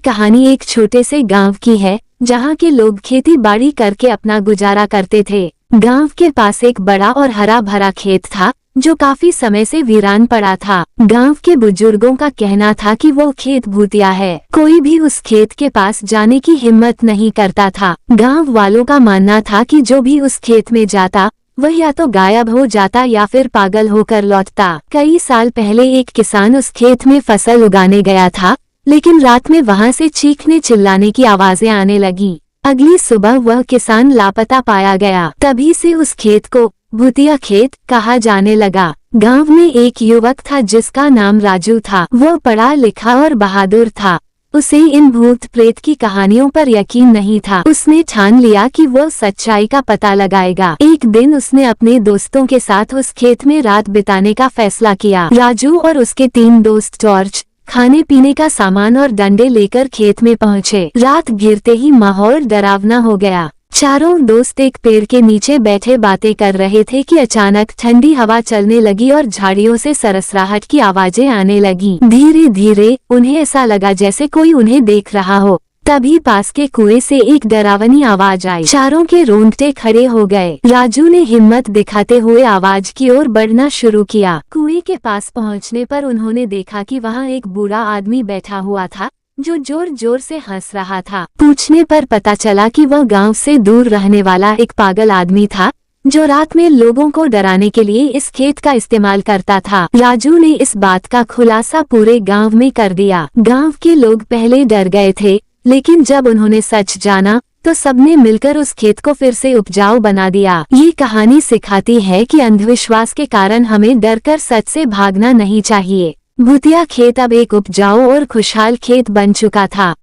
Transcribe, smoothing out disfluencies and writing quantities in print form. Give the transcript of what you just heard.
कहानी एक छोटे से गांव की है, जहां के लोग खेती बाड़ी करके अपना गुजारा करते थे। गांव के पास एक बड़ा और हरा भरा खेत था, जो काफी समय से वीरान पड़ा था। गांव के बुजुर्गों का कहना था कि वो खेत भूतिया है, कोई भी उस खेत के पास जाने की हिम्मत नहीं करता था। गांव वालों का मानना था कि जो भी उस खेत में जाता वह या तो गायब हो जाता या फिर पागल होकर लौटता। कई साल पहले एक किसान उस खेत में फसल उगाने गया था, लेकिन रात में वहां से चीखने चिल्लाने की आवाजें आने लगी। अगली सुबह वह किसान लापता पाया गया। तभी से उस खेत को भूतिया खेत कहा जाने लगा। गांव में एक युवक था जिसका नाम राजू था। वह पढ़ा लिखा और बहादुर था। उसे इन भूत प्रेत की कहानियों पर यकीन नहीं था। उसने ठान लिया कि वह सच्चाई का पता लगाएगा। एक दिन उसने अपने दोस्तों के साथ उस खेत में रात बिताने का फैसला किया। राजू और उसके 3 दोस्त टॉर्च, खाने पीने का सामान और डंडे लेकर खेत में पहुंचे। रात घिरते ही माहौल डरावना हो गया। चारों दोस्त एक पेड़ के नीचे बैठे बातें कर रहे थे कि अचानक ठंडी हवा चलने लगी और झाड़ियों से सरसराहट की आवाजें आने लगी। धीरे धीरे उन्हें ऐसा लगा जैसे कोई उन्हें देख रहा हो। तभी पास के कुएं से एक डरावनी आवाज आई। चारों के रोंगटे खड़े हो गए। राजू ने हिम्मत दिखाते हुए आवाज की ओर बढ़ना शुरू किया। कुएं के पास पहुंचने पर उन्होंने देखा कि वहां एक बूढ़ा आदमी बैठा हुआ था, जो जोर जोर से हंस रहा था। पूछने पर पता चला कि वह गांव से दूर रहने वाला एक पागल आदमी था, जो रात में लोगों को डराने के लिए इस खेत का इस्तेमाल करता था। राजू ने इस बात का खुलासा पूरे गांव में कर दिया। गांव के लोग पहले डर गए थे, लेकिन जब उन्होंने सच जाना तो सबने मिलकर उस खेत को फिर से उपजाऊ बना दिया। ये कहानी सिखाती है कि अंधविश्वास के कारण हमें डरकर सच से भागना नहीं चाहिए। भूतिया खेत अब एक उपजाऊ और खुशहाल खेत बन चुका था।